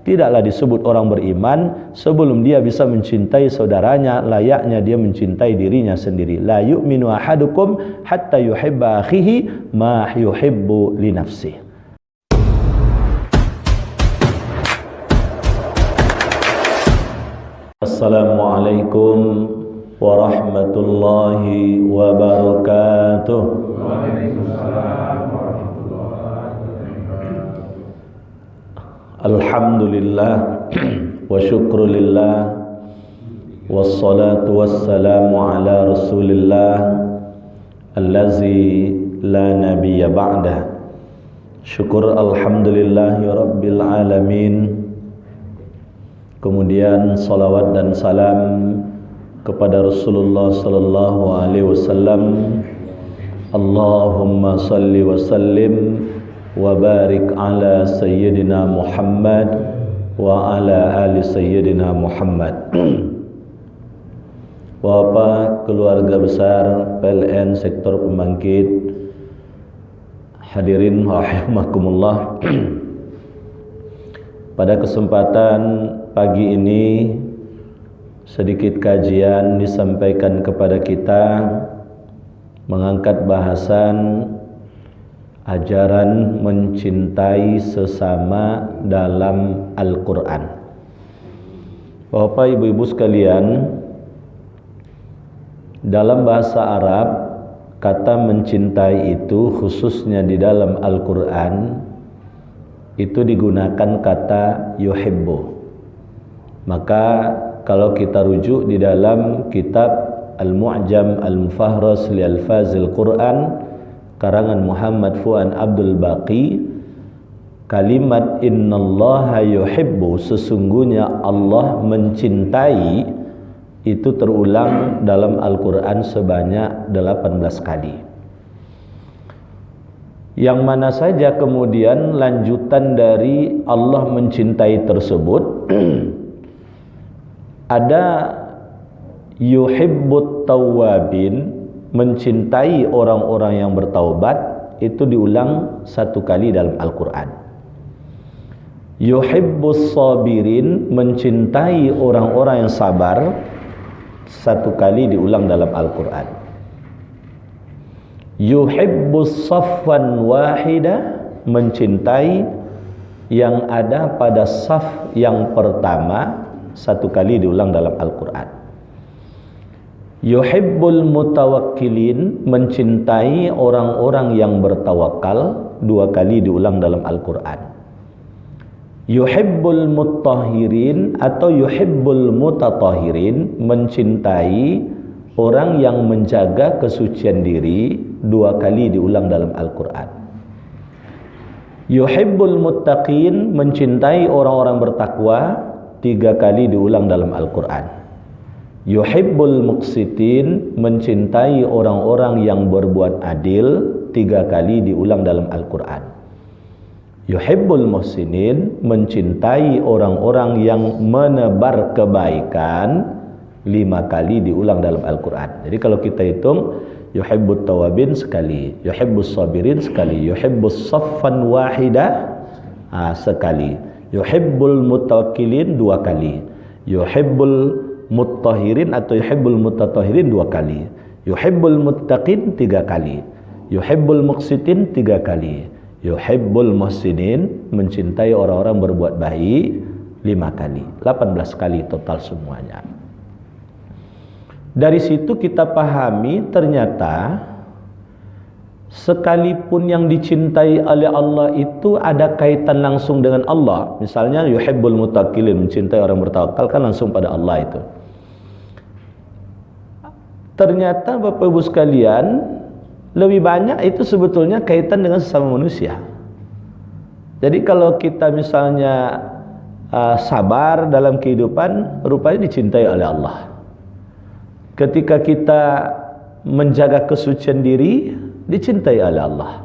Tidaklah disebut orang beriman sebelum dia bisa mencintai saudaranya layaknya dia mencintai dirinya sendiri. La yu'minu ahadukum hatta yuhibba akhihi ma yuhibbu li nafsihi. Assalamualaikum warahmatullahi wabarakatuh. Waalaikumsalam warahmatullahi wabarakatuh. Alhamdulillah wa syukrulillah wassalatu wassalamu ala rasulillah allazi la nabiyya ba'dah. Syukur alhamdulillahi rabbil alamin. Kemudian salawat dan salam kepada Rasulullah sallallahu alaihi wasallam. Allahumma salli wa sallim wa barik ala sayyidina Muhammad wa ala ali sayyidina Muhammad. Bapak keluarga besar PLN Sektor Pembangkit, hadirin rahimakumullah. Pada kesempatan pagi ini sedikit kajian disampaikan kepada kita mengangkat bahasan ajaran mencintai sesama dalam Al-Quran. Bapak ibu-ibu sekalian, dalam bahasa Arab kata mencintai itu khususnya di dalam Al-Quran itu digunakan kata yuhibbu. Maka kalau kita rujuk di dalam kitab Al-Mu'jam Al-Mufahras li Alfazil Quran karangan Muhammad Fuad Abdul Baqi, kalimat innallaha yuhibbu, sesungguhnya Allah mencintai, itu terulang dalam Al-Quran sebanyak 18 kali. Yang mana saja kemudian lanjutan dari Allah mencintai tersebut ada yuhibbut tawwabin, mencintai orang-orang yang bertaubat, itu diulang 1 kali dalam Al-Quran. Yuhibbus sabirin, mencintai orang-orang yang sabar, 1 kali diulang dalam Al-Quran. Yuhibbus saffan wahida, mencintai yang ada pada saf yang pertama, 1 kali diulang dalam Al-Quran. Yuhibbul mutawakkilin, mencintai orang-orang yang bertawakal, 2 kali diulang dalam Al-Quran. Yuhibbul muttahirin atau yuhibbul mutatahirin, mencintai orang yang menjaga kesucian diri, 2 kali diulang dalam Al-Quran. Yuhibbul muttaqin, mencintai orang-orang bertakwa, 3 kali diulang dalam Al-Quran. Yuhibbul muqsitin, mencintai orang-orang yang berbuat adil, 3 kali diulang dalam Al-Quran. Yuhibbul muhsinin, mencintai orang-orang yang menebar kebaikan, 5 kali diulang dalam Al-Quran. Jadi kalau kita hitung, yuhibbut tawabin sekali, yuhibbus sabirin sekali, yuhibbus saffan wahidah sekali, yuhibbul mutawakkilin 2 kali, yuhibbul muttahirin atau yuhibbul mutatahirin 2 kali, yuhibbul muttaqin 3 kali, yuhibbul muqsitin 3 kali, yuhibbul muhsinin, mencintai orang-orang berbuat baik, 5 kali, 18 kali total semuanya. Dari situ kita pahami ternyata sekalipun yang dicintai oleh Allah itu ada kaitan langsung dengan Allah. Misalnya yuhibbul mutawakkilin, mencintai orang bertawakal, kan langsung pada Allah itu. Ternyata Bapak Ibu sekalian, lebih banyak itu sebetulnya kaitan dengan sesama manusia. Jadi kalau kita misalnya sabar dalam kehidupan, rupanya dicintai oleh Allah. Ketika kita menjaga kesucian diri, dicintai oleh Allah.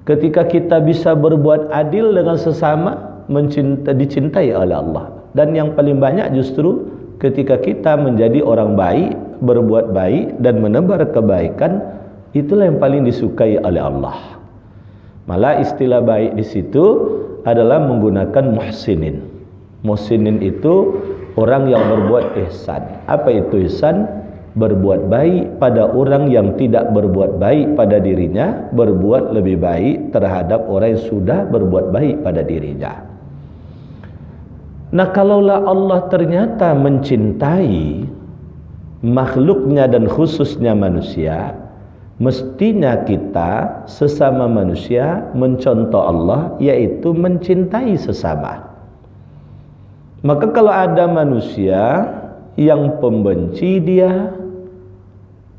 Ketika kita bisa berbuat adil dengan sesama, dicintai oleh Allah. Dan yang paling banyak justru ketika kita menjadi orang baik, berbuat baik dan menebar kebaikan, itulah yang paling disukai oleh Allah. Malah istilah baik di situ adalah menggunakan muhsinin. Muhsinin itu orang yang berbuat ihsan. Apa itu ihsan? Berbuat baik pada orang yang tidak berbuat baik pada dirinya, berbuat lebih baik terhadap orang yang sudah berbuat baik pada dirinya. Nah, kalaulah Allah ternyata mencintai makhluknya dan khususnya manusia, mestinya kita sesama manusia mencontoh Allah, yaitu mencintai sesama. Maka kalau ada manusia yang pembenci dia,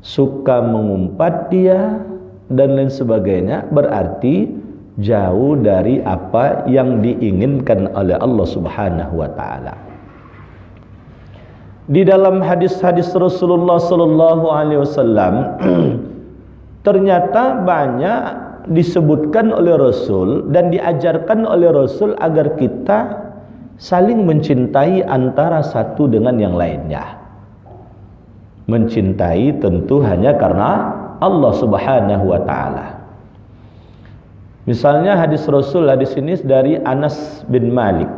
suka mengumpat dia, dan lain sebagainya, berarti jauh dari apa yang diinginkan oleh Allah Subhanahu wa ta'ala. Di dalam hadis-hadis Rasulullah sallallahu alaihi wasallam ternyata banyak disebutkan oleh Rasul dan diajarkan oleh Rasul agar kita saling mencintai antara satu dengan yang lainnya. Mencintai tentu hanya karena Allah Subhanahu wa ta'ala. Misalnya hadis Rasul, hadis ini dari Anas bin Malik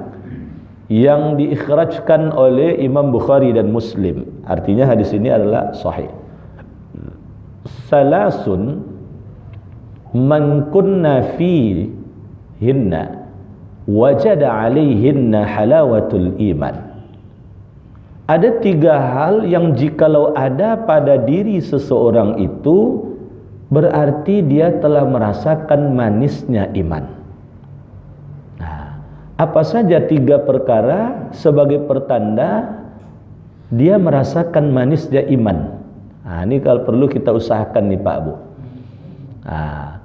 yang diikhrajkan oleh Imam Bukhari dan Muslim. Artinya hadis ini adalah sahih. Salasun man kunna fi hinna wajada alaihinna halawatul iman. Ada 3 hal yang jikalau ada pada diri seseorang itu, berarti dia telah merasakan manisnya iman. Nah, apa saja 3 perkara sebagai pertanda dia merasakan manisnya iman? Nah, ini kalau perlu kita usahakan nih Pak Bu. Nah,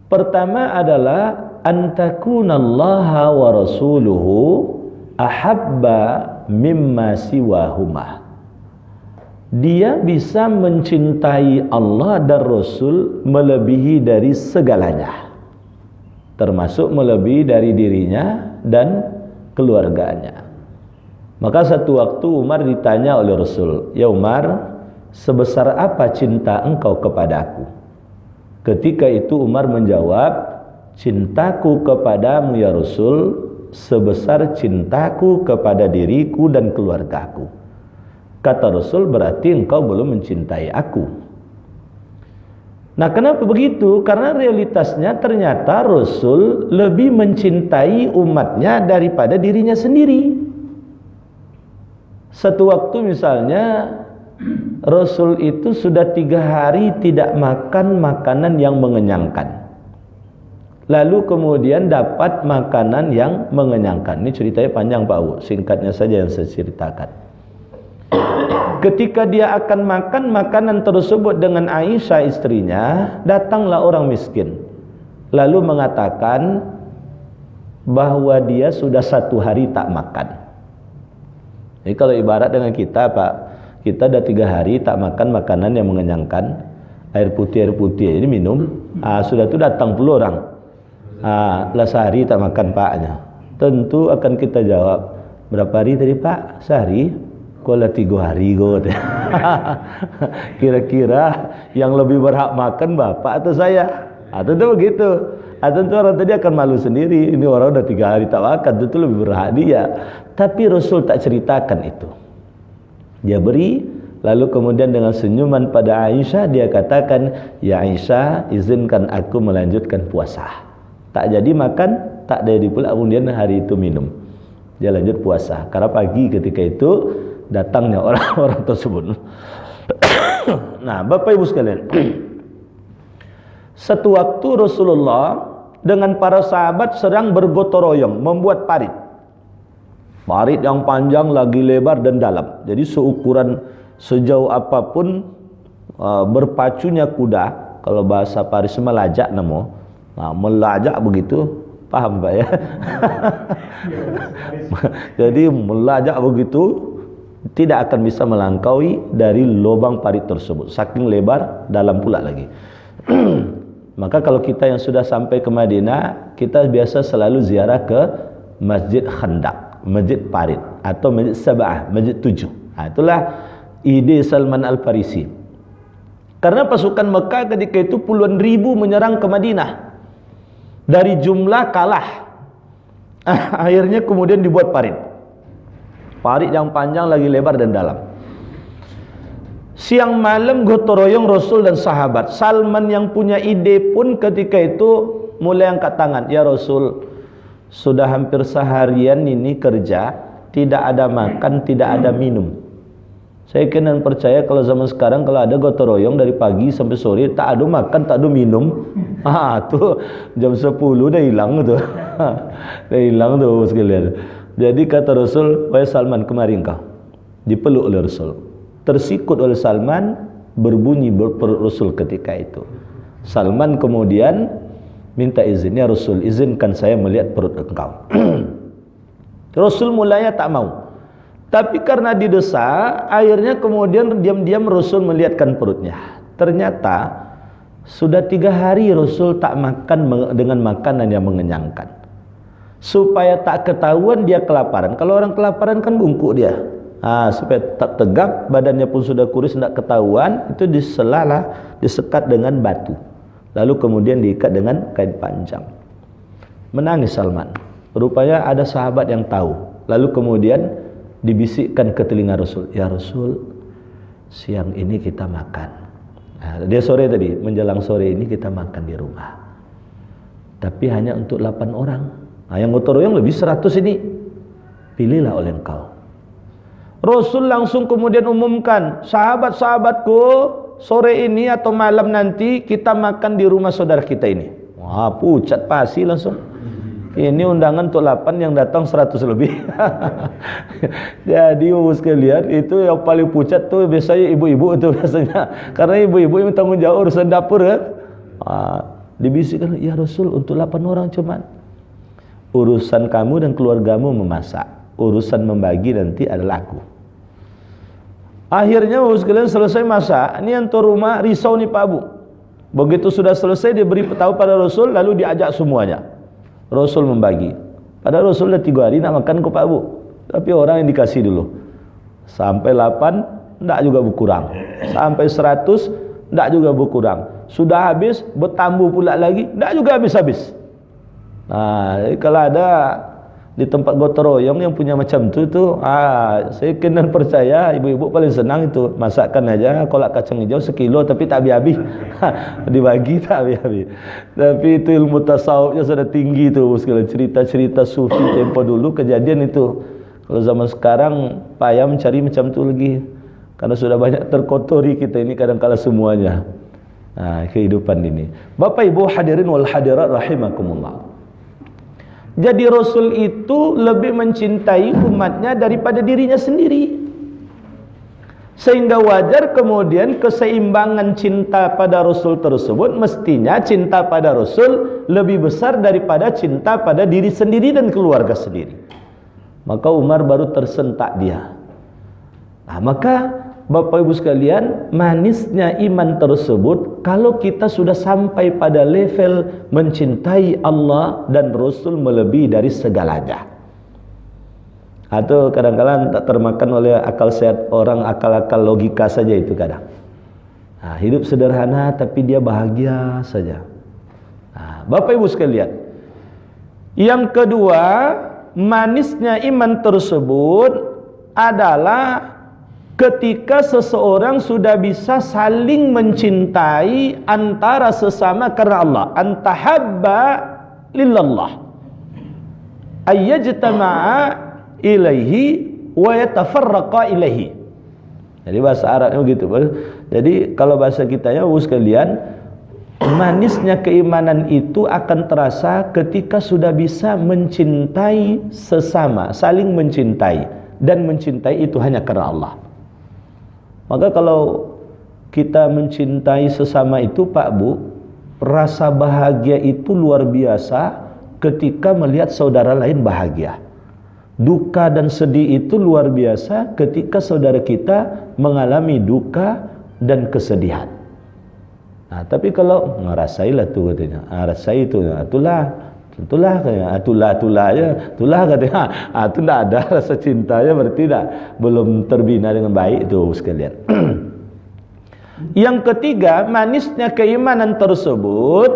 pertama adalah antakunallaha wa rasuluhu ahabba mimma siwahuma. Dia bisa mencintai Allah dan Rasul melebihi dari segalanya, termasuk melebihi dari dirinya dan keluarganya. Maka satu waktu Umar ditanya oleh Rasul, "Ya Umar, sebesar apa cinta engkau kepadaku?" Ketika itu Umar menjawab, "Cintaku kepadamu ya Rasul sebesar cintaku kepada diriku dan keluargaku." Kata Rasul, "Berarti engkau belum mencintai aku." Nah, kenapa begitu? Karena realitasnya ternyata Rasul lebih mencintai umatnya daripada dirinya sendiri. Satu waktu misalnya Rasul itu sudah 3 hari tidak makan makanan yang mengenyangkan. Lalu kemudian dapat makanan yang mengenyangkan. Ini ceritanya panjang Pak Bu, singkatnya saja yang saya ceritakan. Ketika dia akan makan makanan tersebut dengan Aisyah istrinya, datanglah orang miskin, lalu mengatakan bahwa dia sudah 1 hari tak makan. Jadi kalau ibarat dengan kita Pak, kita dah 3 hari tak makan makanan yang mengenyangkan, air putih ini minum, sudah itu datang puluh orang, lah sehari tak makan Paknya. Tentu akan kita jawab, "Berapa hari tadi Pak?" "Sehari." "Kok lah 3 hari kok?" Kira-kira yang lebih berhak makan Bapak atau saya? Tentu begitu. Tentu orang tadi akan malu sendiri, ini orang udah 3 hari tak makan, tentu lebih berhak dia. Tapi Rasul tak ceritakan itu. Dia beri, lalu kemudian dengan senyuman pada Aisyah dia katakan, "Ya Aisyah, izinkan aku melanjutkan puasa." Tak jadi makan, tak jadi pula kemudian hari itu minum. Dia lanjut puasa. Karena pagi ketika itu datangnya orang-orang tersebut. Nah, Bapak Ibu sekalian, satu waktu Rasulullah dengan para sahabat sedang bergotong royong membuat parit. Parit yang panjang, lagi lebar dan dalam. Jadi seukuran sejauh apapun berpacunya kuda, kalau bahasa Paris melajak namo. Nah, melajak begitu, paham Pak ya? Jadi melajak begitu tidak akan bisa melangkaui dari lubang parit tersebut, saking lebar, dalam pula lagi. Maka kalau kita yang sudah sampai ke Madinah, kita biasa selalu ziarah ke Masjid Khandaq, Masjid Parit, atau Masjid Sab'ah, Masjid 7. Itulah ide Salman Al-Farisi. Karena pasukan Mekah ketika itu puluhan ribu menyerang ke Madinah. Dari jumlah kalah. Akhirnya kemudian dibuat parit. parit yang panjang lagi lebar dan dalam. Siang malam gotong royong Rasul dan sahabat. Salman yang punya ide pun ketika itu mulai angkat tangan. Ya Rasul, sudah hampir seharian ini kerja, tidak ada makan, tidak ada minum. Saya kena percaya kalau zaman sekarang kalau ada gotong royong dari pagi sampai sore, tak ada makan, tak ada minum. Tuh jam 10 dah hilang tuh. Dah hilang tuh sekalian. Jadi kata Rasul, wahai Salman, kemari engkau. Dipeluk oleh Rasul. Tersikut oleh Salman, berbunyi perut Rasul ketika itu. Salman kemudian minta izin, ya Rasul, izinkan saya melihat perut engkau. Rasul mulanya tak mau. Tapi karena didesak, akhirnya kemudian diam-diam Rasul melihatkan perutnya. Ternyata sudah 3 hari Rasul tak makan dengan makanan yang mengenyangkan. Supaya tak ketahuan dia kelaparan. Kalau orang kelaparan kan bungkuk dia. Supaya tak tegap, badannya pun sudah kurus, tidak ketahuan, itu diselalah, disekat dengan batu. Lalu kemudian diikat dengan kain panjang. Menangis Salman. Rupanya ada sahabat yang tahu. Lalu kemudian dibisikkan ke telinga Rasul, ya Rasul, siang ini kita makan. Dia sore tadi, menjelang sore ini kita makan di rumah. Tapi hanya untuk 8 orang. Yang gotong royong lebih 100 ini. Pilihlah oleh engkau. Rasul langsung kemudian umumkan, sahabat-sahabatku, sore ini atau malam nanti kita makan di rumah saudara kita ini. Wah, pucat pasti langsung. Ini undangan untuk 8, yang datang 100 lebih. Jadi sekalian, itu yang paling pucat tuh biasanya ibu-ibu itu biasanya. Karena ibu-ibu yang tanggung jawab urusan dapur kan. Dibisikkan, ya Rasul, untuk 8 orang cuman. Urusan kamu dan keluargamu memasak. Urusan membagi nanti adalah aku. Akhirnya sekalian selesai masak. Ini yang tuan rumah risau nih Pak Abu. Begitu sudah selesai dia beri tahu pada Rasul, lalu diajak semuanya. Rasul membagi. Padahal Rasul dah 3 hari nak makan ke Pak Abu. Tapi orang yang dikasih dulu. Sampai 8 tidak juga berkurang. Sampai 100 tidak juga berkurang. Sudah habis bertambah pula lagi, tidak juga habis-habis. Kalau ada di tempat gotong royong yang punya macam tu saya kena percaya ibu-ibu paling senang itu masakan aja kolak kacang hijau 1 kilo tapi tak habis-habis. Dibagi tak habis-habis. Tapi itu ilmu tasawufnya sudah tinggi tu sekalian. Cerita-cerita sufi tempo dulu kejadian itu. Kalau zaman sekarang payah mencari macam tu lagi karena sudah banyak terkotori kita ini kadang-kala semuanya. Kehidupan ini. Bapak Ibu hadirin wal hadirat rahimakumullah. Jadi Rasul itu lebih mencintai umatnya daripada dirinya sendiri. Sehingga wajar kemudian keseimbangan cinta pada Rasul tersebut, mestinya cinta pada Rasul lebih besar daripada cinta pada diri sendiri dan keluarga sendiri. Maka Umar baru tersentak dia. Maka Bapak Ibu sekalian, manisnya iman tersebut kalau kita sudah sampai pada level mencintai Allah dan Rasul melebihi dari segalanya. Atau kadang-kadang tak termakan oleh akal sehat orang, akal-akal logika saja itu kadang. Hidup sederhana tapi dia bahagia saja. Bapak Ibu sekalian, yang kedua, manisnya iman tersebut adalah ketika seseorang sudah bisa saling mencintai antara sesama karena Allah. Antahabba lillallah ayyajtama'a ilaihi wa yatafarraqa ilaihi. Jadi bahasa Arabnya begitu. Jadi kalau bahasa kitanya sekalian, manisnya keimanan itu akan terasa ketika sudah bisa mencintai sesama, saling mencintai, dan mencintai itu hanya karena Allah. Maka kalau kita mencintai sesama itu Pak Bu, rasa bahagia itu luar biasa ketika melihat saudara lain bahagia. Duka dan sedih itu luar biasa ketika saudara kita mengalami duka dan kesedihan. Tapi kalau ngerasailah tuh katanya, rasai itu, itulah katanya, itu tidak ada rasa cintanya, berarti belum terbina dengan baik itu sekalian. Yang ketiga, manisnya keimanan tersebut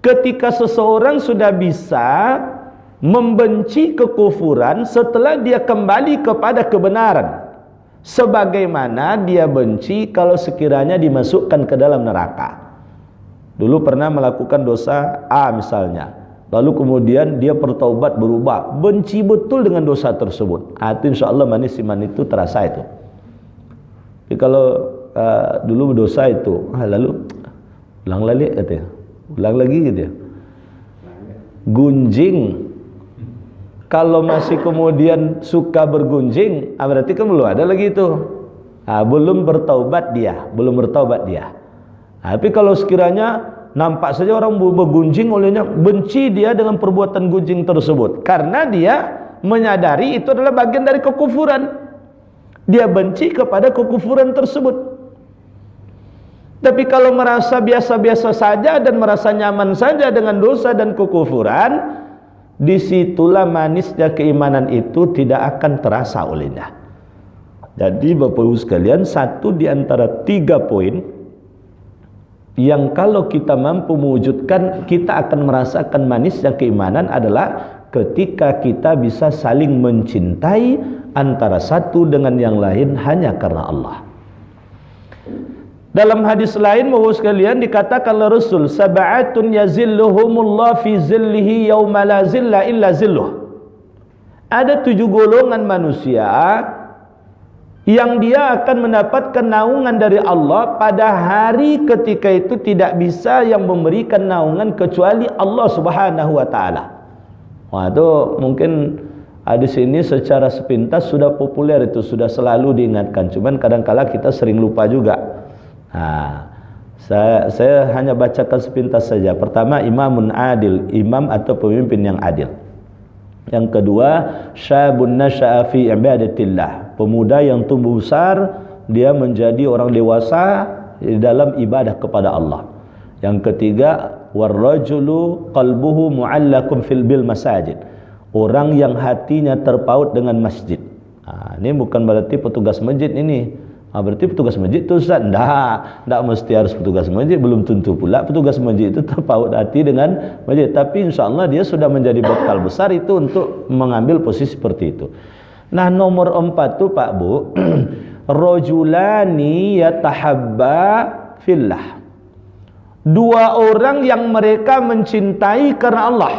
ketika seseorang sudah bisa membenci kekufuran setelah dia kembali kepada kebenaran, sebagaimana dia benci kalau sekiranya dimasukkan ke dalam neraka. Dulu pernah melakukan dosa A misalnya, lalu kemudian dia bertaubat, berubah, benci betul dengan dosa tersebut. Itu insya Allah manis iman itu terasa itu. Jadi kalau dulu berdosa itu, lalu ulang lagi gitu ya, ulang lagi gitu ya, gunjing. Kalau masih kemudian suka bergunjing, berarti kan belum ada lagi itu, belum bertaubat dia, belum bertaubat dia. Tapi kalau sekiranya nampak saja orang bergunjing olehnya, benci dia dengan perbuatan gunjing tersebut, karena dia menyadari itu adalah bagian dari kekufuran. Dia benci kepada kekufuran tersebut. Tapi kalau merasa biasa-biasa saja dan merasa nyaman saja dengan dosa dan kekufuran, disitulah manisnya keimanan itu tidak akan terasa olehnya. Jadi Bapak Ibu sekalian, satu di antara 3 poin yang kalau kita mampu mewujudkan, kita akan merasakan manisnya keimanan adalah ketika kita bisa saling mencintai antara satu dengan yang lain hanya karena Allah. Dalam hadis lain Bapak sekalian dikatakan oleh Rasul, sab'atun yazilluhumullah fi zillihi yauma la zilla illa zilluh. Ada 7 golongan manusia yang dia akan mendapatkan naungan dari Allah pada hari ketika itu tidak bisa yang memberikan naungan kecuali Allah Subhanahu wa taala. Wah, itu mungkin di sini secara sepintas sudah populer, itu sudah selalu diingatkan. Cuman kadang-kala kita sering lupa juga. Saya hanya bacakan sepintas saja. Pertama, imamun adil, imam atau pemimpin yang adil. Yang kedua, syabun nasya'a fi ibadatillah, pemuda yang tumbuh besar, dia menjadi orang dewasa di dalam ibadah kepada Allah. Yang ketiga, warrajulu qalbuhu mu'allaqun fil bil masajid, orang yang hatinya terpaut dengan masjid. Ini bukan berarti petugas masjid ini. Berarti petugas masjid itu Ustaz? Tidak mesti harus petugas masjid, belum tentu pula petugas masjid itu terpaut hati dengan masjid. Tapi insya Allah dia sudah menjadi bekal besar itu untuk mengambil posisi seperti itu. Nah, nomor 4 tuh Pak Bu, rajulani yatahabba fillah, 2 orang yang mereka mencintai karena Allah,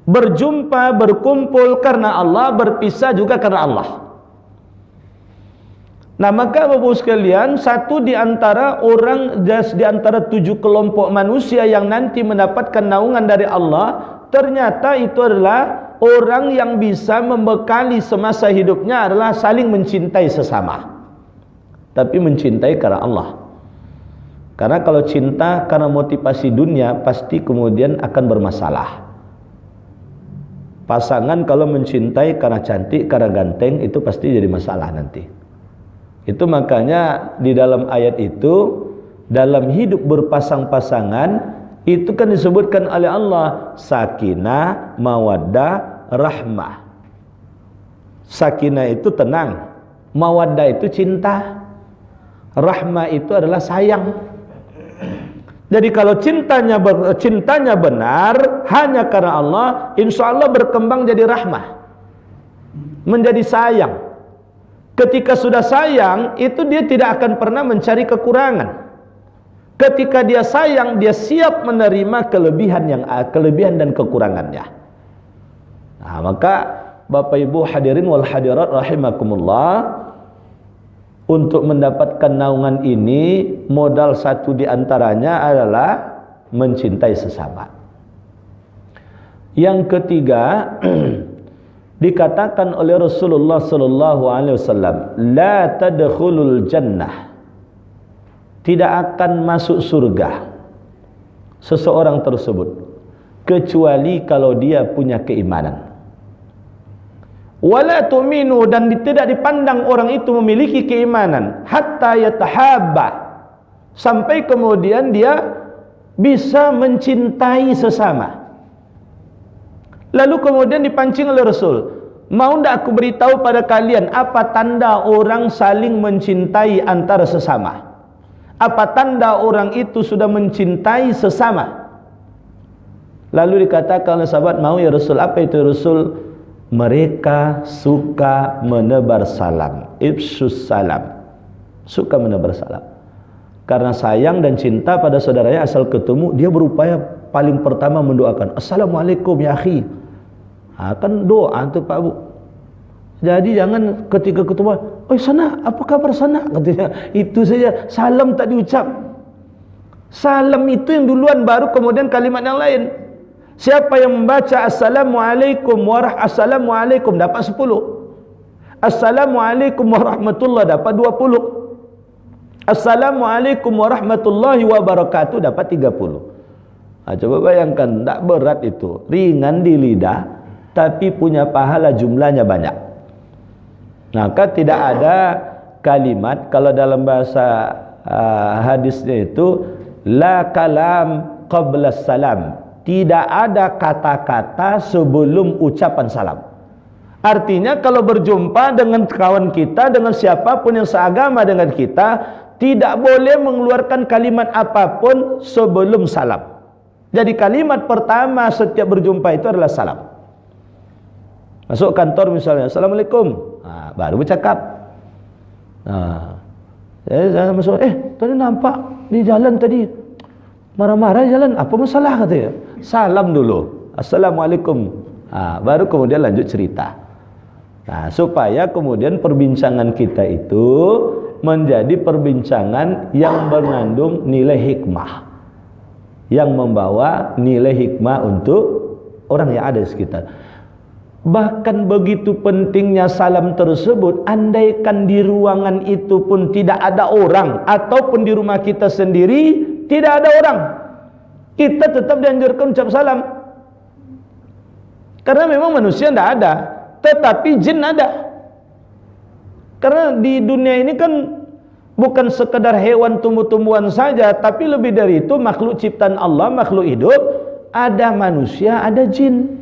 berjumpa, berkumpul karena Allah, berpisah juga karena Allah. Nah, maka Bapak sekalian, satu di antara orang, di antara 7 kelompok manusia yang nanti mendapatkan naungan dari Allah, ternyata itu adalah orang yang bisa membekali semasa hidupnya adalah saling mencintai sesama, tapi mencintai karena Allah. Karena kalau cinta karena motivasi dunia, pasti kemudian akan bermasalah. Pasangan kalau mencintai karena cantik, karena ganteng, itu pasti jadi masalah nanti. Itu makanya di dalam ayat itu, dalam hidup berpasang-pasangan, itu kan disebutkan oleh Allah sakinah, mawaddah, rahmah. Sakinah itu tenang, mawaddah itu cinta, rahmah itu adalah sayang. Jadi kalau cintanya benar hanya karena Allah, insya Allah berkembang jadi rahmah, menjadi sayang. Ketika sudah sayang, itu dia tidak akan pernah mencari kekurangan. Ketika dia sayang, dia siap menerima kelebihan dan kekurangannya. Nah, maka Bapak Ibu hadirin wal hadirat rahimakumullah, untuk mendapatkan naungan ini, modal satu di antaranya adalah mencintai sesama. Yang ketiga, dikatakan oleh Rasulullah sallallahu alaihi wasallam, la tadkhulul jannah, tidak akan masuk surga seseorang tersebut kecuali kalau dia punya keimanan. Wala tu'minu, dan tidak dipandang orang itu memiliki keimanan, hatta yatahabba, sampai kemudian dia bisa mencintai sesama. Lalu kemudian dipancing oleh Rasul, mau tidak aku beritahu pada kalian apa tanda orang saling mencintai antara sesama? Apa tanda orang itu sudah mencintai sesama? Lalu dikatakan oleh sahabat, mau ya Rasul, apa itu Rasul? Mereka suka menebar salam, ifsus salam, suka menebar salam. Karena sayang dan cinta pada saudaranya, asal ketemu dia berupaya paling pertama mendoakan, Assalamualaikum ya akhi. Kan doa tu Pak Bu. Jadi jangan ketika ketemu, oi sana, apa kabar sana, katanya. Itu saja, salam tak diucap. Salam itu yang duluan, baru kemudian kalimat yang lain. Siapa yang membaca Assalamualaikum Assalamualaikum dapat 10. Assalamualaikum warahmatullahi dapat 20. Assalamualaikum warahmatullahi wabarakatuh dapat 30. Coba bayangkan, tak berat itu, ringan di lidah, tapi punya pahala jumlahnya banyak. Maka tidak ada kalimat, kalau dalam bahasa hadisnya itu, la kalam qabla salam, tidak ada kata-kata sebelum ucapan salam. Artinya kalau berjumpa dengan kawan kita, dengan siapapun yang seagama dengan kita, tidak boleh mengeluarkan kalimat apapun sebelum salam. Jadi kalimat pertama setiap berjumpa itu adalah salam. Masuk kantor misalnya, Assalamualaikum, baru bercakap. Saya masuk, tadi nampak di jalan tadi marah-marah jalan, apa masalah katanya? Salam dulu, Assalamualaikum, baru kemudian lanjut cerita. Supaya kemudian perbincangan kita itu menjadi perbincangan yang mengandung nilai hikmah, yang membawa nilai hikmah untuk orang yang ada di sekitar. Bahkan begitu pentingnya salam tersebut, andaikan di ruangan itu pun tidak ada orang, ataupun di rumah kita sendiri tidak ada orang, kita tetap dianjurkan ucap salam. Karena memang manusia tidak ada, tetapi jin ada. Karena di dunia ini kan bukan sekedar hewan, tumbuh-tumbuhan saja, tapi lebih dari itu, makhluk ciptaan Allah, makhluk hidup, ada manusia, ada jin.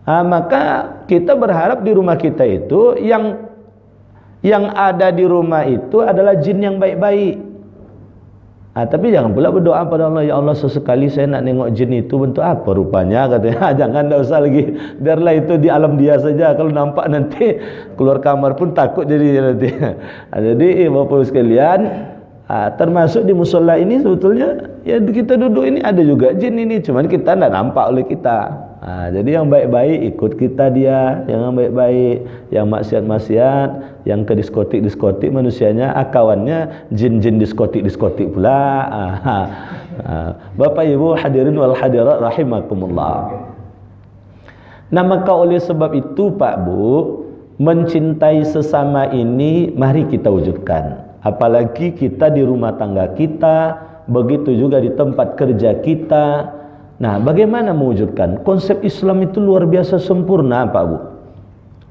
Maka kita berharap di rumah kita itu yang ada di rumah itu adalah jin yang baik-baik. Tapi jangan pula berdoa pada Allah, ya Allah sesekali saya nak nengok jin itu bentuk apa rupanya, katanya. Jangan, tak usah lagi, biarlah itu di alam dia saja. Kalau nampak nanti keluar kamar pun takut jadi nanti. Jadi Bapak sekalian, termasuk di musola ini sebetulnya ya kita duduk ini ada juga jin ini, cuman kita tidak nampak oleh kita. Jadi yang baik-baik ikut kita dia, yang baik-baik, yang maksiat-maksiat, yang ke diskotik manusianya, kawannya jin-jin diskotik pula. Bapak Ibu hadirin wal hadirat rahimakumullah. Nah, maka oleh sebab itu Pak Bu, mencintai sesama ini mari kita wujudkan. Apalagi kita di rumah tangga kita, begitu juga di tempat kerja kita. Nah, bagaimana mewujudkan? Konsep Islam itu luar biasa sempurna Pak Bu.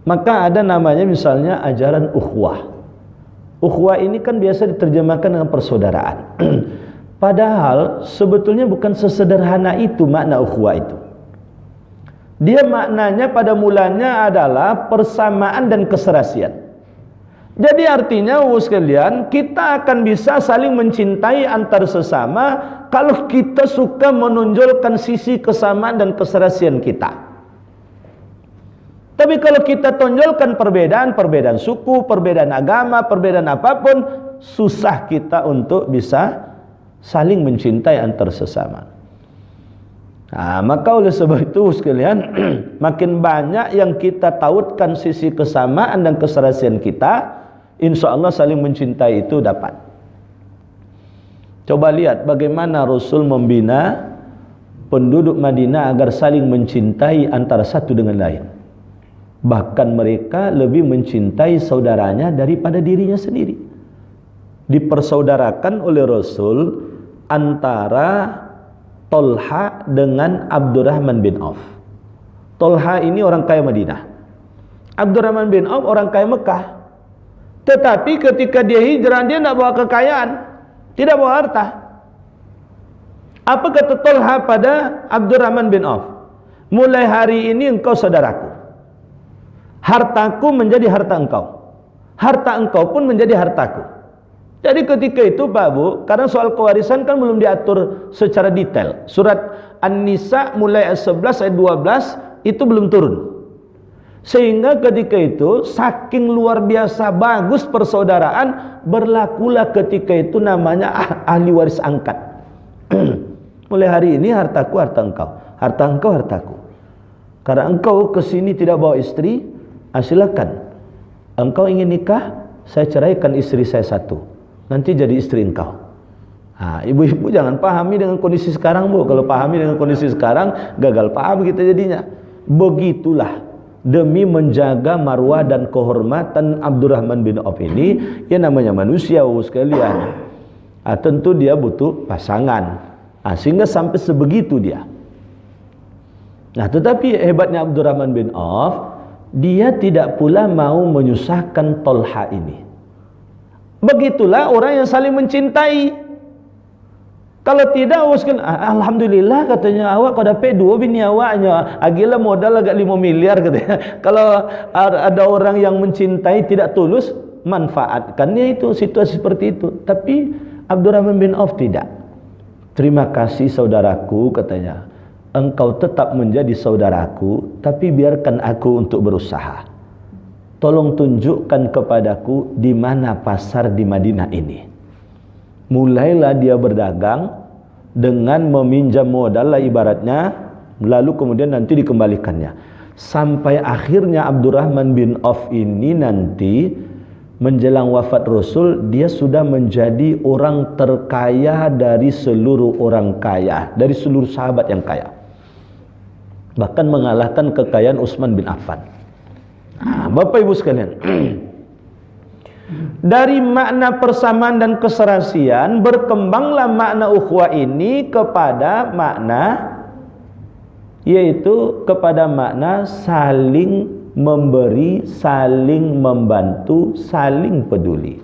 Maka ada namanya misalnya ajaran ukhuwah. Ukhuwah ini kan biasa diterjemahkan dengan persaudaraan. Padahal sebetulnya bukan sesederhana itu makna ukhuwah itu. Dia maknanya pada mulanya adalah persamaan dan keserasian. Jadi artinya sekalian, kita akan bisa saling mencintai antar sesama kalau kita suka menonjolkan sisi kesamaan dan keserasian kita. Tapi kalau kita tonjolkan perbedaan suku, perbedaan agama, perbedaan apapun, susah kita untuk bisa saling mencintai antar sesama. Maka oleh sebab itu sekalian, makin banyak yang kita tautkan sisi kesamaan dan keserasian kita, insya Allah saling mencintai itu dapat. Coba lihat bagaimana Rasul membina penduduk Madinah agar saling mencintai antara satu dengan lain. Bahkan mereka lebih mencintai saudaranya daripada dirinya sendiri. Dipersaudarakan oleh Rasul antara Tolha dengan Abdurrahman bin Auf. Tolha ini orang kaya Madinah, Abdurrahman bin Auf orang kaya Mekah. Tetapi ketika dia hijrah, dia tidak bawa kekayaan, tidak bawa harta. Apa kata Tolha pada Abdurrahman bin Auf? Mulai hari ini engkau saudaraku, hartaku menjadi harta engkau, harta engkau pun menjadi hartaku. Jadi ketika itu Pak Bu, karena soal kewarisan kan belum diatur secara detail. Surat An-Nisa mulai ayat 11 ayat 12 itu belum turun. Sehingga ketika itu saking luar biasa bagus persaudaraan, berlakulah ketika itu namanya ahli waris angkat. Mulai hari ini hartaku harta engkau, harta engkau hartaku. Karena engkau kesini tidak bawa istri, silakan. Engkau ingin nikah, saya ceraikan istri saya satu, nanti jadi istri engkau. Ibu-ibu jangan pahami dengan kondisi sekarang Bu. Kalau pahami dengan kondisi sekarang, gagal paham kita jadinya. Begitulah demi menjaga marwah dan kehormatan Abdurrahman bin Auf ini, yang namanya manusia sekalian. Tentu dia butuh pasangan, sehingga sampai sebegitu dia. Nah, tetapi hebatnya Abdurrahman bin Auf, dia tidak pula mau menyusahkan Tolha ini. Begitulah orang yang saling mencintai. Kalau tidak, alhamdulillah katanya, awak kau dapat 2 bini awaknya, agilah modal agak 5 miliar katanya. Kalau ada orang yang mencintai tidak tulus, manfaatkannya itu situasi seperti itu. Tapi Abdurrahman bin Auf tidak. Terima kasih saudaraku katanya, engkau tetap menjadi saudaraku, tapi biarkan aku untuk berusaha. Tolong tunjukkan kepadaku di mana pasar di Madinah ini. Mulailah dia berdagang dengan meminjam modal lah ibaratnya, lalu kemudian nanti dikembalikannya. Sampai akhirnya Abdurrahman bin Auf ini nanti menjelang wafat Rasul, dia sudah menjadi orang terkaya dari seluruh orang kaya, dari seluruh sahabat yang kaya. Bahkan mengalahkan kekayaan Utsman bin Affan. Bapak Ibu sekalian, dari makna persamaan dan keserasian berkembanglah makna ukhuwah ini kepada makna, yaitu kepada makna saling memberi, saling membantu, saling peduli.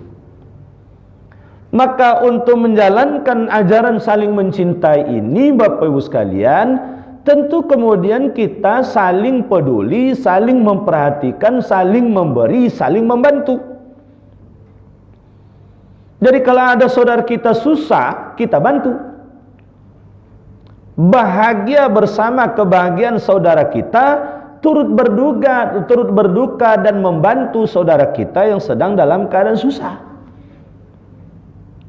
Maka untuk menjalankan ajaran saling mencintai ini Bapak Ibu sekalian, tentu kemudian kita saling peduli, saling memperhatikan, saling memberi, saling membantu. Jadi kalau ada saudara kita susah, kita bantu. Bahagia bersama kebahagiaan saudara kita, turut berduka dan membantu saudara kita yang sedang dalam keadaan susah.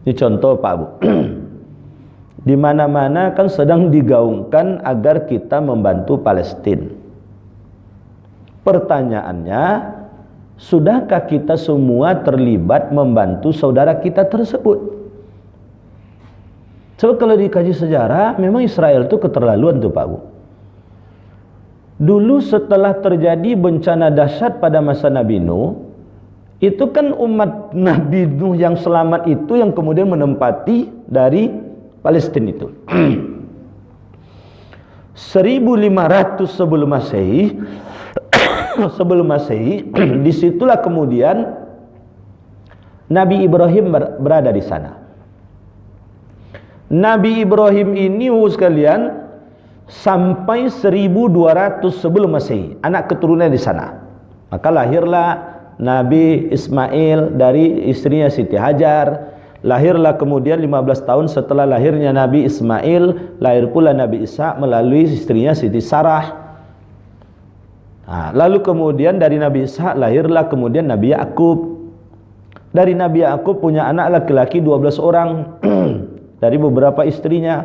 Ini contoh Pak Bu. Di mana-mana kan sedang digaungkan agar kita membantu Palestina. Pertanyaannya, sudahkah kita semua terlibat membantu saudara kita tersebut? Coba kalau dikaji sejarah, memang Israel itu keterlaluan tuh Pak Bu. Dulu setelah terjadi bencana dahsyat pada masa Nabi Nuh, itu kan umat Nabi Nuh yang selamat itu yang kemudian menempati dari Palestina itu. 1500 sebelum Masehi, disitulah kemudian Nabi Ibrahim berada di sana. Nabi Ibrahim ini sekalian sampai 1200 sebelum Masehi, anak keturunan di sana. Maka lahirlah Nabi Ismail dari istrinya Siti Hajar. Lahirlah kemudian 15 tahun setelah lahirnya Nabi Ismail, lahir pula Nabi Isa melalui istrinya Siti Sarah. Lalu kemudian dari Nabi Isa lahirlah kemudian Nabi Yakub. Dari Nabi Yakub punya anak laki-laki 12 orang dari beberapa istrinya.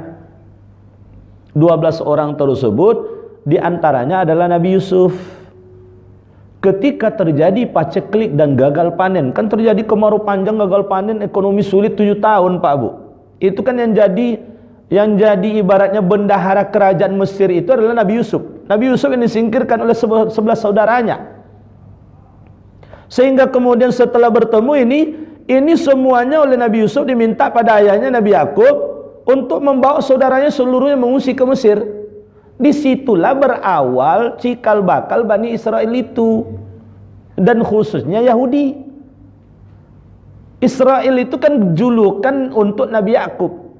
12 orang tersebut diantaranya adalah Nabi Yusuf. Ketika terjadi paceklik dan gagal panen, kan terjadi kemarau panjang, gagal panen, ekonomi sulit 7 tahun Pak Bu. Itu kan yang jadi ibaratnya bendahara kerajaan Mesir itu adalah Nabi Yusuf. Nabi Yusuf ini disingkirkan oleh 11 saudaranya. Sehingga kemudian setelah bertemu ini semuanya oleh Nabi Yusuf diminta pada ayahnya Nabi Yakub untuk membawa saudaranya seluruhnya mengungsi ke Mesir. Disitulah berawal cikal bakal Bani Israel itu, dan khususnya Yahudi. Israel itu kan julukan untuk Nabi Yakub.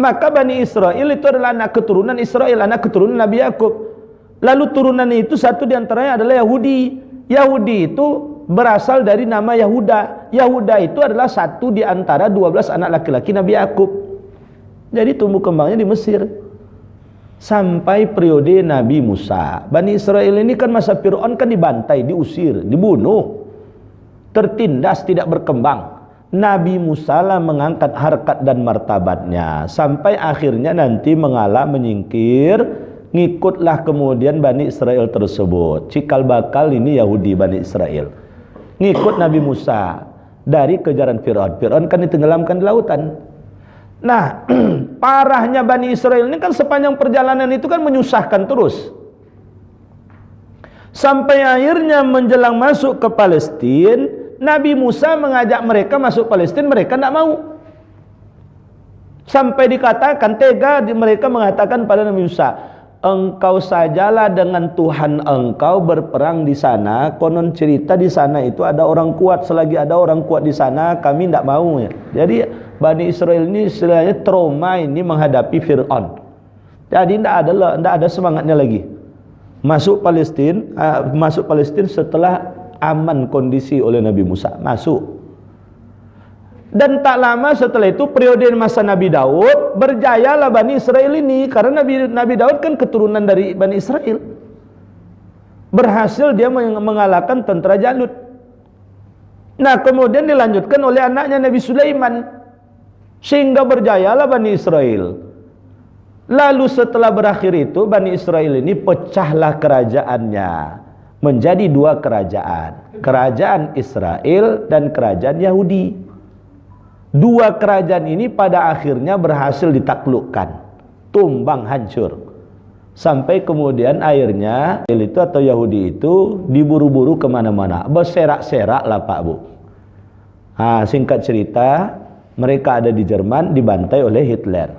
Maka Bani Israel itu adalah anak keturunan Israel, anak keturunan Nabi Yakub. Lalu turunan itu satu diantaranya adalah Yahudi. Yahudi itu berasal dari nama Yahuda. Yahuda itu adalah satu di antara 12 anak laki-laki Nabi Yakub. Jadi tumbuh kembangnya di Mesir. Sampai periode Nabi Musa. Bani Israel ini kan masa Fir'aun kan dibantai, diusir, dibunuh, tertindas, tidak berkembang. Nabi Musa lah mengangkat harkat dan martabatnya sampai akhirnya nanti mengalah, menyingkir, ngikutlah kemudian Bani Israel tersebut. Cikal bakal ini Yahudi Bani Israel ngikut Nabi Musa dari kejaran Fir'aun. Fir'aun kan ditenggelamkan di lautan. Nah, parahnya Bani Israel ini kan sepanjang perjalanan itu kan menyusahkan terus. Sampai akhirnya menjelang masuk ke Palestina, Nabi Musa mengajak mereka masuk Palestina, mereka tidak mau. Sampai dikatakan, tega mereka mengatakan pada Nabi Musa, engkau sajalah dengan Tuhan engkau berperang di sana. Konon cerita di sana itu ada orang kuat, selagi ada orang kuat di sana kami tidak mau ya. Jadi Bani Israel ini istilahnya trauma ini menghadapi Fir'aun. Jadi tidak ada semangatnya lagi. Masuk Palestina setelah aman kondisi oleh Nabi Musa, masuk. Dan tak lama setelah itu periode masa Nabi Daud, berjayalah Bani Israel ini karena Nabi Daud kan keturunan dari Bani Israel. Berhasil dia mengalahkan tentara Jalut. Nah, kemudian dilanjutkan oleh anaknya Nabi Sulaiman, sehingga berjayalah Bani Israel. Lalu setelah berakhir itu Bani Israel ini pecahlah kerajaannya menjadi dua kerajaan, kerajaan Israel dan kerajaan Yahudi. Dua kerajaan ini pada akhirnya berhasil ditaklukkan, tumbang hancur. Sampai kemudian akhirnya itu atau Yahudi itu diburu-buru kemana-mana, berserak-serak lah Pak Bu. Singkat cerita, mereka ada di Jerman dibantai oleh Hitler.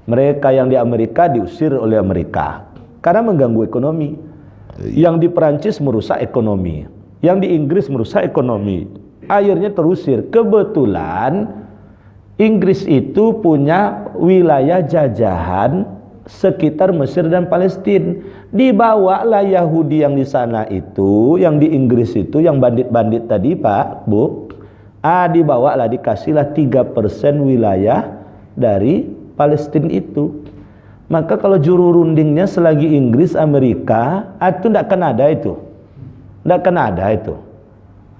Mereka yang di Amerika diusir oleh Amerika karena mengganggu ekonomi. Yang di Perancis merusak ekonomi, yang di Inggris merusak ekonomi, akhirnya terusir. Kebetulan Inggris itu punya wilayah jajahan sekitar Mesir dan Palestina. Dibawalah Yahudi yang di sana itu, yang di Inggris itu, yang bandit-bandit tadi Pak Bu, dibawalah, dikasihlah 3% wilayah dari Palestina itu. Maka kalau juru rundingnya selagi Inggris, Amerika, itu tidak akan ada itu. Tidak akan ada itu.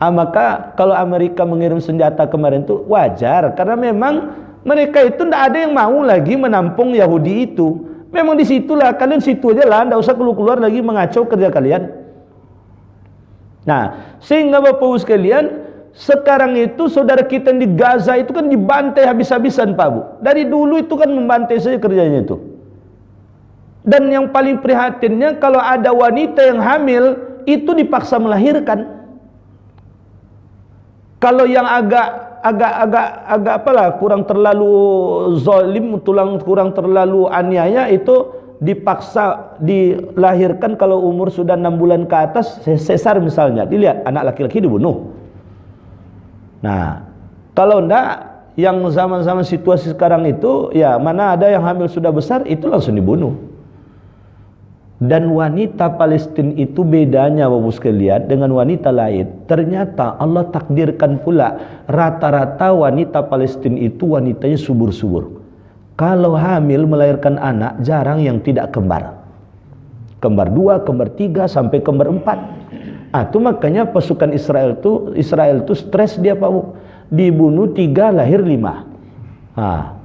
Maka kalau Amerika mengirim senjata kemarin itu wajar. Karena memang mereka itu tidak ada yang mau lagi menampung Yahudi itu. Memang disitulah, kalian situ aja lah. Tidak usah keluar lagi mengacau kerja kalian. Nah, sehingga Bapak-Ibu sekalian, sekarang itu saudara kita yang di Gaza itu kan dibantai habis-habisan Pak Bu. Dari dulu itu kan membantai saja kerjanya itu. Dan yang paling prihatinnya kalau ada wanita yang hamil itu dipaksa melahirkan. Kalau yang agak apalah kurang terlalu zalim, kurang terlalu aniaya itu dipaksa dilahirkan kalau umur sudah 6 bulan ke atas, sesar misalnya. Dilihat anak laki-laki dibunuh. Nah, kalau enggak yang zaman-zaman situasi sekarang itu ya mana ada yang hamil sudah besar itu langsung dibunuh. Dan wanita Palestina itu bedanya Bapak sekalian dengan wanita lain. Ternyata Allah takdirkan pula rata-rata wanita Palestina itu wanitanya subur-subur. Kalau hamil melahirkan anak jarang yang tidak kembar. Kembar 2, kembar 3 sampai kembar 4. Itu makanya pasukan Israel itu stres dia Pak Bu. Dibunuh 3 lahir 5.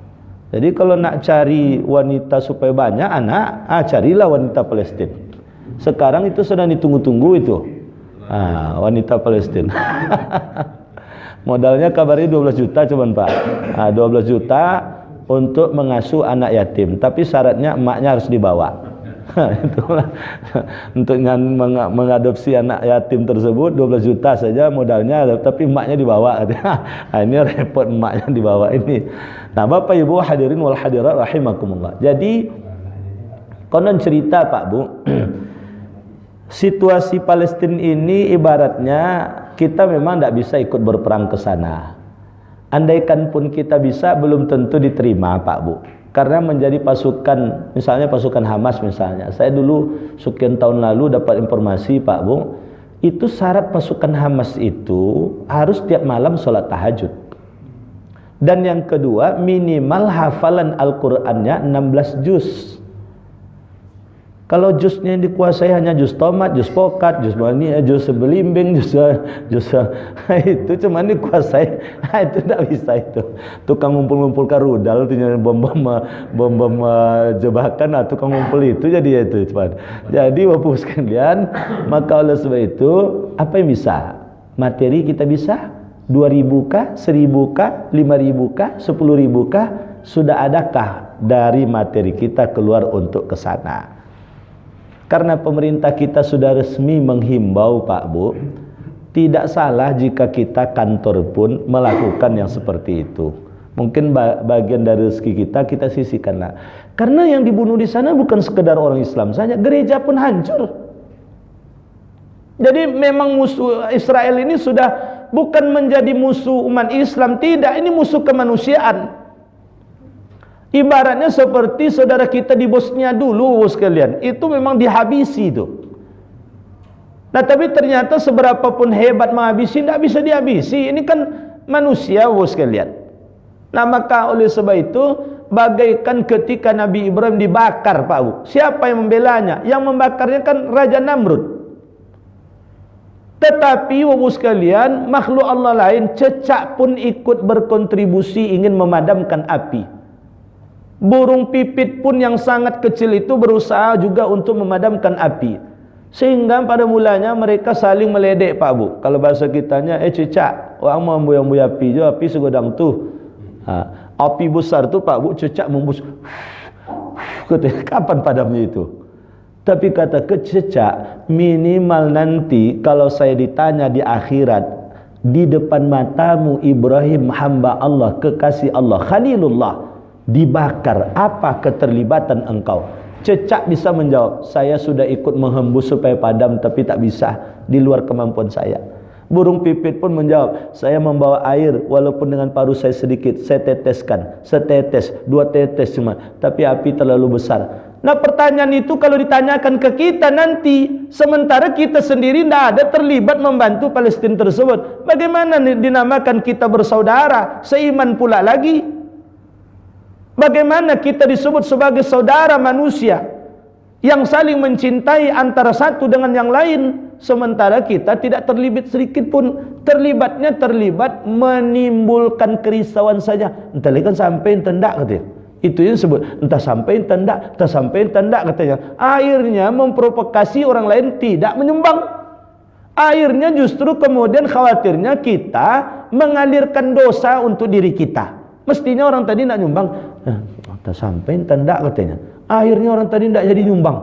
Jadi kalau nak cari wanita supaya banyak anak, carilah wanita Palestina. Sekarang itu sedang ditunggu-tunggu itu. Wanita Palestina. Modalnya kabarnya 12 juta cuman Pak. 12 juta untuk mengasuh anak yatim, tapi syaratnya emaknya harus dibawa. Itulah untuk mengadopsi anak yatim tersebut 12 juta saja modalnya, tapi emaknya dibawa. Ini repot emaknya dibawa ini. Nah, Bapak Ibu hadirin wal hadirat rahimakumullah. Jadi konon cerita Pak Bu, situasi Palestina ini ibaratnya kita memang tidak bisa ikut berperang ke sana. Andaikan pun kita bisa, belum tentu diterima Pak Bu. Karena menjadi pasukan, misalnya pasukan Hamas misalnya. Saya dulu sekian tahun lalu dapat informasi Pak Bu, itu syarat pasukan Hamas itu harus tiap malam sholat tahajud. Dan yang kedua, minimal hafalan Al-Qur'annya 16 juz. Kalau juznya yang dikuasai hanya juz tomat, juz pokat, juz mania, juz belimbing, juz itu cuma dikuasai, itu tidak bisa itu. Tukang ngumpul-ngumpul karudal, bom jebakan, tukang ngumpul itu jadi itu cepat. Jadi Bapak sekalian, maka oleh sebab itu apa yang bisa? Materi kita bisa 2.000 kah, 1.000 kah, 5.000 kah, 10.000 kah? Sudah adakah dari materi kita keluar untuk ke sana? Karena pemerintah kita sudah resmi menghimbau Pak Bu, tidak salah jika kita kantor pun melakukan yang seperti itu. Mungkin bagian dari rezeki kita sisihkanlah. Karena yang dibunuh di sana bukan sekedar orang Islam saja, gereja pun hancur. Jadi memang musuh Israel ini sudah bukan menjadi musuh umat Islam, tidak, ini musuh kemanusiaan. Ibaratnya seperti saudara kita di Bosnia dulu sekalian, itu memang dihabisi itu. Nah tapi ternyata seberapapun hebat menghabisi, tidak bisa dihabisi. Ini kan manusia sekalian. Nah maka oleh sebab itu, bagaikan ketika Nabi Ibrahim dibakar Pak Bu, siapa yang membelanya? Yang membakarnya kan Raja Namrud. Tetapi Bapak sekalian, makhluk Allah lain, cecak pun ikut berkontribusi ingin memadamkan api. Burung pipit pun yang sangat kecil itu berusaha juga untuk memadamkan api. Sehingga pada mulanya mereka saling meledek Pak Bu. Kalau bahasa kitanya, cecak, orang mau ambu-ambu api je, api segodang tu. Api besar tu Pak Bu, cecak membus. Kapan padamnya itu? Tapi kata cecak, minimal nanti kalau saya ditanya di akhirat, di depan matamu Ibrahim hamba Allah, kekasih Allah, Khalilullah, dibakar, apa keterlibatan engkau? Cecak bisa menjawab, saya sudah ikut menghembus supaya padam, tapi tak bisa, di luar kemampuan saya. Burung pipit pun menjawab, saya membawa air walaupun dengan paruh saya sedikit, saya teteskan, setetes, 2 tetes cuma, tapi api terlalu besar. Nah pertanyaan itu kalau ditanyakan ke kita nanti, sementara kita sendiri tidak ada terlibat membantu Palestina tersebut, bagaimana dinamakan kita bersaudara, seiman pula lagi? Bagaimana kita disebut sebagai saudara manusia yang saling mencintai antara satu dengan yang lain, sementara kita tidak terlibat sedikit pun. Terlibat menimbulkan kerisauan saja. Entah kan sampai tendak katanya. Itu yang disebut entah sampai tendak, katanya. Akhirnya memprovokasi orang lain tidak menyumbang. Akhirnya justru kemudian khawatirnya kita mengalirkan dosa untuk diri kita. Mestinya orang tadi tidak nyumbang, tak sampai tendak katanya. Akhirnya orang tadi tidak jadi nyumbang.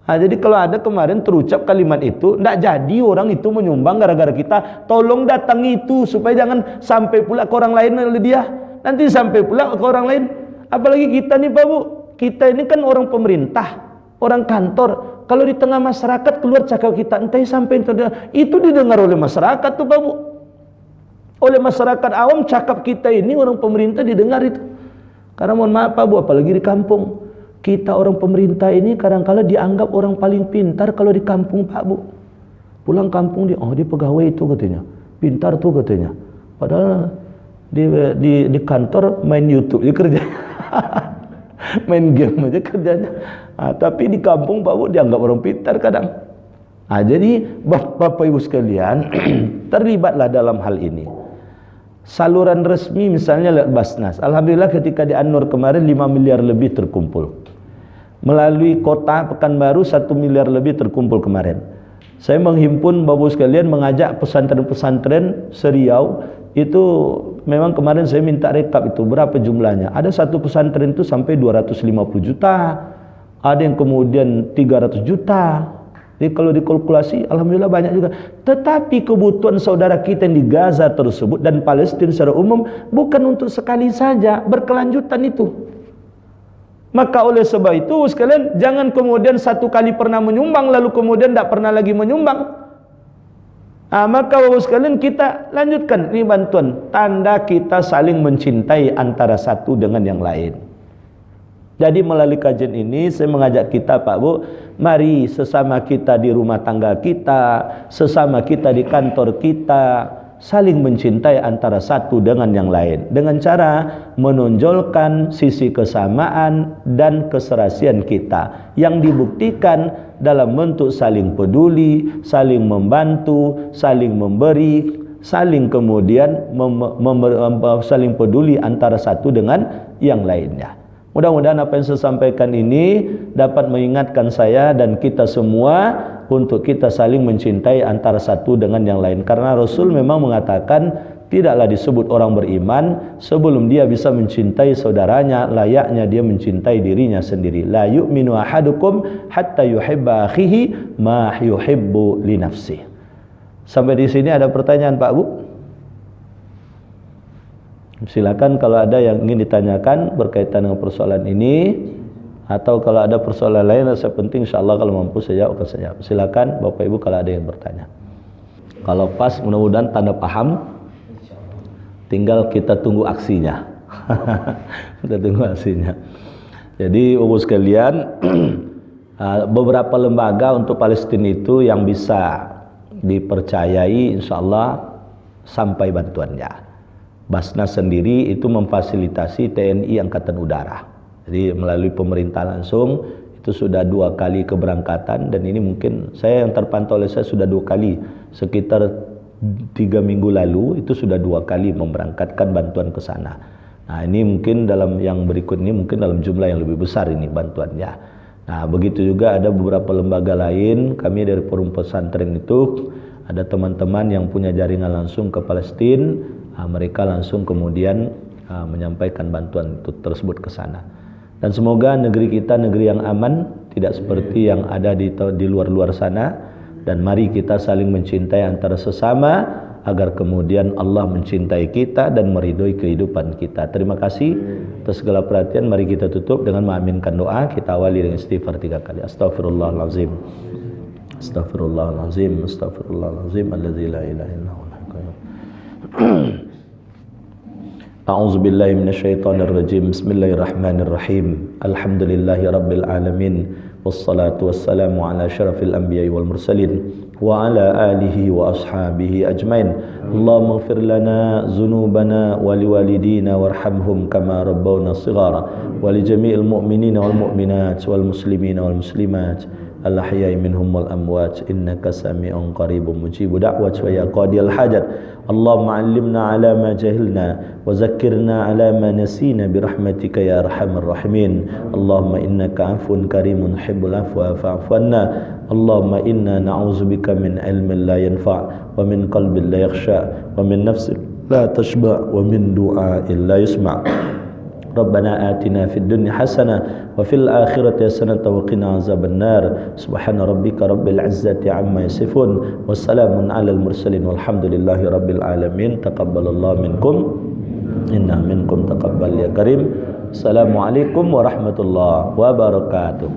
Jadi kalau ada kemarin terucap kalimat itu, tidak jadi orang itu menyumbang gara-gara kita. Tolong datang itu supaya jangan sampai pula ke orang lain oleh dia. Nanti sampai pula ke orang lain. Apalagi kita nih Pak Bu, kita ini kan orang pemerintah, orang kantor. Kalau di tengah masyarakat keluar cakap kita, entah sampai itu didengar oleh masyarakat tuh Pak Bu. Oleh masyarakat awam cakap kita ini orang pemerintah didengar itu. Karena mohon maaf Pak Bu, apalagi di kampung, kita orang pemerintah ini kadang-kala dianggap orang paling pintar kalau di kampung Pak Bu. Pulang kampung dia, dia pegawai itu katanya, pintar tuh katanya. Padahal di kantor main YouTube dia kerja. Main game aja kerjanya. Tapi di kampung Pak Bu dianggap orang pintar kadang. Jadi Bapak Ibu sekalian, terlibatlah dalam hal ini. Saluran resmi misalnya lewat Basnas. Alhamdulillah ketika di An-Nur kemarin 5 miliar lebih terkumpul. Melalui kota Pekanbaru 1 miliar lebih terkumpul kemarin. Saya menghimpun Bapak sekalian, mengajak pesantren-pesantren seriau. Itu memang kemarin saya minta rekap itu berapa jumlahnya. Ada satu pesantren itu sampai 250 juta. Ada yang kemudian 300 juta. Jadi kalau dikalkulasi, alhamdulillah banyak juga. Tetapi kebutuhan saudara kita yang di Gaza tersebut dan Palestina secara umum bukan untuk sekali saja, berkelanjutan itu. Maka oleh sebab itu sekalian, jangan kemudian satu kali pernah menyumbang lalu kemudian tidak pernah lagi menyumbang. Maka Bapak sekalian, kita lanjutkan ini bantuan, tanda kita saling mencintai antara satu dengan yang lain. Jadi melalui kajian ini saya mengajak kita Pak Bu, mari sesama kita di rumah tangga kita, sesama kita di kantor kita, saling mencintai antara satu dengan yang lain dengan cara menonjolkan sisi kesamaan dan keserasian kita yang dibuktikan dalam bentuk saling peduli, saling membantu, saling memberi, saling kemudian saling peduli antara satu dengan yang lainnya. Mudah-mudahan apa yang saya sampaikan ini dapat mengingatkan saya dan kita semua untuk kita saling mencintai antara satu dengan yang lain. Karena Rasul memang mengatakan tidaklah disebut orang beriman sebelum dia bisa mencintai saudaranya layaknya dia mencintai dirinya sendiri. La yu'minu ahadukum hatta yuhibba akhihi ma yuhibbu li nafsihi. Sampai di sini ada pertanyaan Pak Bu? Silakan kalau ada yang ingin ditanyakan berkaitan dengan persoalan ini, atau kalau ada persoalan lain yang penting insyaallah kalau mampu saya akan jawab. Silakan Bapak Ibu kalau ada yang bertanya. Kalau pas mudah-mudahan tanda paham, tinggal kita tunggu aksinya. Kita tunggu aksinya. Jadi Ibu sekalian, beberapa lembaga untuk Palestina itu yang bisa dipercayai insyaallah sampai bantuannya. Basnas sendiri itu memfasilitasi TNI Angkatan Udara. Jadi melalui pemerintah langsung itu sudah 2 kali keberangkatan, dan ini mungkin saya yang terpantau oleh saya sudah 2 kali. Sekitar 3 minggu lalu itu sudah 2 kali memberangkatkan bantuan ke sana. Nah ini mungkin dalam yang berikut ini mungkin dalam jumlah yang lebih besar ini bantuannya. Nah begitu juga ada beberapa lembaga lain. Kami dari Forum Pesantren itu ada teman-teman yang punya jaringan langsung ke Palestina. Mereka langsung kemudian menyampaikan bantuan itu tersebut ke sana. Dan semoga negeri kita negeri yang aman, tidak seperti yang ada di luar-luar sana. Dan mari kita saling mencintai antara sesama agar kemudian Allah mencintai kita dan meridhoi kehidupan kita. Terima kasih atas segala perhatian. Mari kita tutup dengan mengaminkan doa. Kita awali dengan istighfar 3 kali. Astaghfirullahalazim. Astaghfirullahalazim. Astaghfirullahalazim. Alladzi la ilaha illa huwa. A'udzu billahi minasyaitonir rajim. Bismillahirrahmanirrahim. Alhamdulillahi rabbil alamin. Wassalatu wassalamu ala asyrafil anbiya'i wal mursalin wa ala alihi wa ashabihi ajmain. Allahumma ighfir lana dzunubana wa liwalidina warhamhum kama rabbawna shighara wa li jami'il mu'minina wal mu'minat wal muslimina wal muslimat al-ahya'i minhum wal amwat innaka sami'un qaribun mujibud da'wat wa ya qadiyal hajat. Allahumma 'allimna 'ala ma jahilna wa zakkirna 'ala ma nasina bi rahmatika ya arhamar rahimin. Allahumma innaka 'afuwun karimun tuhibbul 'afwa fa'fu 'anna. Allahumma inna na'udzubika min 'ilmin la yanfa' wa min qalbin la yakhsha wa min nafsin la tashba' wa min du'a'in la yusma'. Rabbana atina fid dunya hasanah wa fil akhirati hasanah wa qina azabannar. Subhana rabbika rabbil izzati amma yasifun wa salamun alal mursalin walhamdulillahi rabbil alamin. Taqabbalallahu minkum inna minkum taqabbal ya karim. Assalamualaikum warahmatullahi wabarakatuh.